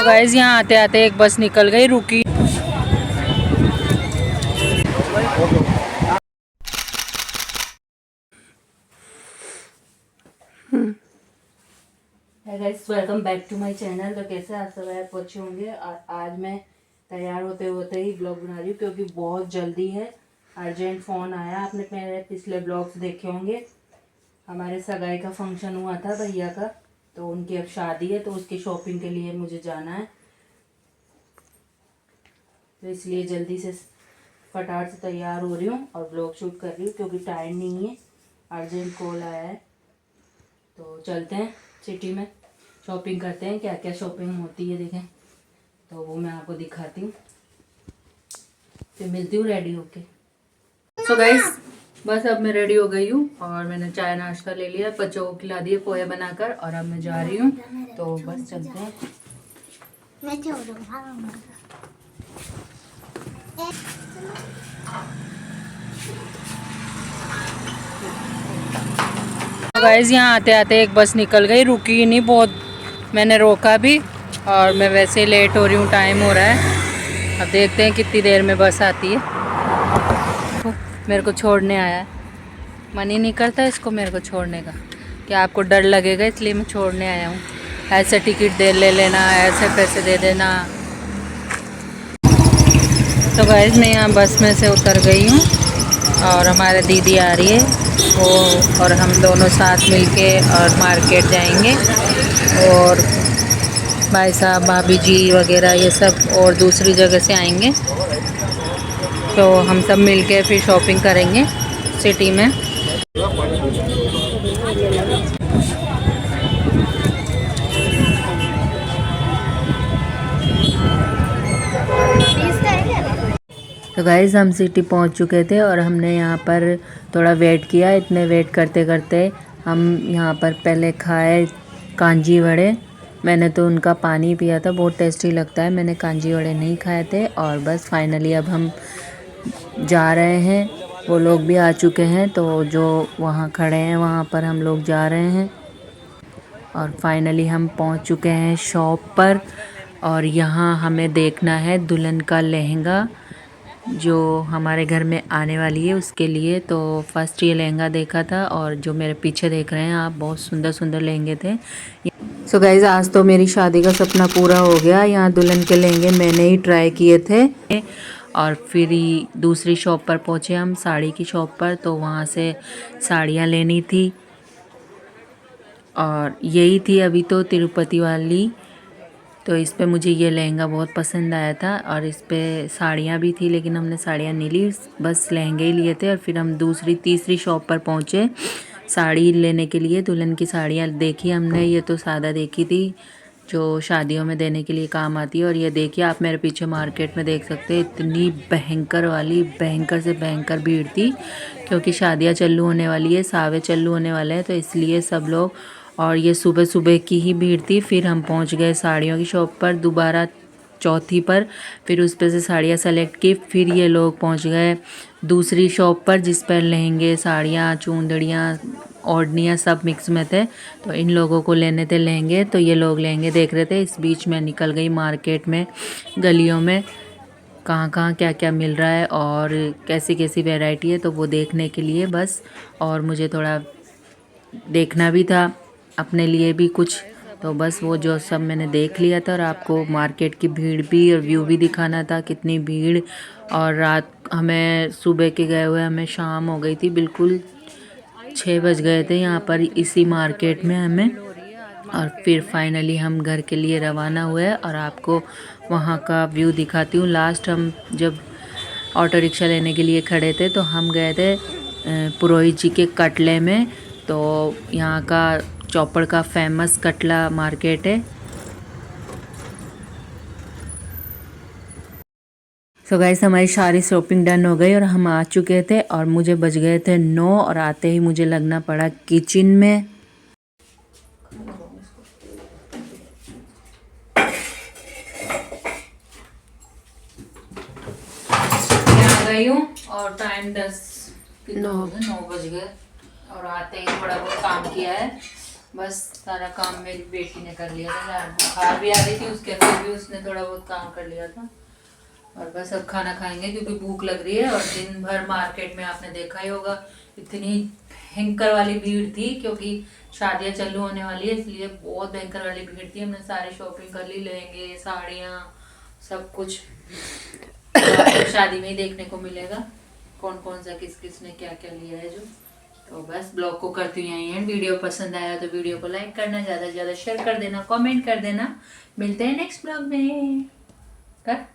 Guys यहाँ आते आते एक बस निकल गई, रुकी। Guys welcome back to my channel. तो कैसे आप सब आप अच्छे होंगे। और आज मैं तैयार होते होते ही ब्लॉग बना रही हूँ क्योंकि बहुत जल्दी है। अर्जेंट फ़ोन आया। आपने मेरे पिछले ब्लॉग्स देखे होंगे। हमारे सगाई का फंक्शन हुआ था भैया का, तो उनकी अब शादी है, तो उसकी शॉपिंग के लिए मुझे जाना है। तो इसलिए जल्दी से फटाफट से तैयार हो रही हूँ और ब्लॉग शूट कर रही हूँ क्योंकि टाइम नहीं है। अर्जेंट कॉल आया है, तो चलते हैं सिटी में, शॉपिंग करते हैं। क्या क्या शॉपिंग होती है देखें, तो वो मैं आपको दिखाती हूँ। फिर मिलती हूँ रेडी होके। सो गाइस बस अब मैं रेडी हो गई हूँ और मैंने चाय नाश्ता ले लिया, बच्चों को खिला दिए पोहे बनाकर, और अब मैं जा रही हूँ। तो बस चलते हैं। गाइस यहाँ आते आते एक बस निकल गई, रुकी नहीं बहुत। मैंने रोका भी और मैं वैसे ही लेट हो रही हूँ, टाइम हो रहा है। अब देखते हैं कितनी देर में बस आती है। मेरे को छोड़ने आया है, मन ही नहीं करता इसको मेरे को छोड़ने का। क्या आपको डर लगेगा इसलिए मैं छोड़ने आया हूँ। ऐसे टिकट दे ले लेना, ऐसे पैसे दे देना। तो गाइस मैं यहाँ बस में से उतर गई हूँ और हमारे दीदी आ रही है वो, और हम दोनों साथ मिलके और मार्केट जाएंगे। और भाई साहब भाभी जी वगैरह ये सब और दूसरी जगह से आएंगे, तो हम सब मिलके फिर शॉपिंग करेंगे सिटी में। तो गाइस हम सिटी पहुंच चुके थे और हमने यहाँ पर थोड़ा वेट किया। इतने वेट करते करते हम यहाँ पर पहले खाए कांजी वड़े। मैंने तो उनका पानी पिया था, बहुत टेस्टी लगता है। मैंने कांजी वड़े नहीं खाए थे। और बस फाइनली अब हम जा रहे हैं, वो लोग भी आ चुके हैं। तो जो वहाँ खड़े हैं वहाँ पर हम लोग जा रहे हैं। और फाइनली हम पहुँच चुके हैं शॉप पर। और यहाँ हमें देखना है दुल्हन का लहंगा जो हमारे घर में आने वाली है उसके लिए। तो फर्स्ट ये लहंगा देखा था, और जो मेरे पीछे देख रहे हैं आप, बहुत सुंदर सुंदर लहंगे थे। सो गाइज आज तो मेरी शादी का सपना पूरा हो गया। यहाँ दुल्हन के लहंगे मैंने ही ट्राई किए थे। और फिर दूसरी शॉप पर पहुँचे हम, साड़ी की शॉप पर। तो वहाँ से साड़ियाँ लेनी थी और यही थी अभी तो तिरुपति वाली। तो इस पे मुझे ये लहंगा बहुत पसंद आया था और इस पे साड़ियाँ भी थी, लेकिन हमने साड़ियाँ नहीं ली, बस लहंगे ही लिए थे। और फिर हम तीसरी शॉप पर पहुँचे साड़ी लेने के लिए। दुल्हन की साड़ियाँ देखी हमने, ये तो सादा देखी थी जो शादियों में देने के लिए काम आती है। और ये देखिए आप मेरे पीछे मार्केट में देख सकते हैं, इतनी भयंकर वाली, भयंकर से भयंकर भीड़ थी क्योंकि शादियाँ चालू होने वाली है, सावे चालू होने वाले हैं, तो इसलिए सब लोग। और ये सुबह सुबह की ही भीड़ थी। फिर हम पहुंच गए साड़ियों की शॉप पर दोबारा, चौथी पर। फिर उस पर से साड़ियाँ सेलेक्ट की। फिर ये लोग पहुंच गए दूसरी शॉप पर जिस पर लहंगे, साड़ियाँ, चूंदड़ियाँ, ओढ़नियाँ सब मिक्स में थे। तो इन लोगों को लेने थे लहंगे, तो ये लोग लहंगे देख रहे थे। इस बीच में निकल गई मार्केट में, गलियों में, कहाँ कहाँ क्या क्या मिल रहा है और कैसी कैसी वैरायटी है, तो वो देखने के लिए बस। और मुझे थोड़ा देखना भी था अपने लिए भी कुछ, तो बस वो जो सब मैंने देख लिया था। और आपको मार्केट की भीड़ भी और व्यू भी दिखाना था, कितनी भीड़। और रात हमें सुबह के गए हुए हमें शाम हो गई थी, बिल्कुल 6 बज गए थे यहाँ पर इसी मार्केट में हमें। और फिर फाइनली हम घर के लिए रवाना हुए और आपको वहाँ का व्यू दिखाती हूँ। लास्ट हम जब ऑटो रिक्शा लेने के लिए खड़े थे तो हम गए थे पुरोहित जी के कटले में। तो यहाँ का चौपड़ का फेमस कटला मार्केट है। सो गाइस हमारी सारी शॉपिंग डन हो गई और हम आ चुके थे और मुझे बज गए थे 9 और आते ही मुझे लगना पड़ा किचन में। आ गई हूँ और टाइम 9 बज गए और आते ही थोड़ा बहुत काम किया है, बस सारा काम मेरी बेटी ने कर लिया था। बुखार भी आ रही थी उसके, फिर भी उसने थोड़ा बहुत काम कर लिया था। और बस अब खाना खाएंगे क्योंकि भूख लग रही है। और दिन भर मार्केट में आपने देखा ही होगा इतनी भयंकर वाली भीड़ थी, क्योंकि शादियां चालू होने वाली है इसलिए बहुत भयंकर वाली भीड़ थी। हमने सारी शॉपिंग कर ली, लहंगे साड़ियाँ सब कुछ। तो आपको शादी में ही देखने को मिलेगा कौन कौन सा किस किस ने क्या क्या लिया है जो। तो बस ब्लॉग को करती हूँ यहीं एंड। वीडियो पसंद आया तो वीडियो को लाइक करना, ज़्यादा से ज़्यादा शेयर कर देना, कमेंट कर देना। मिलते हैं नेक्स्ट ब्लॉग में। कर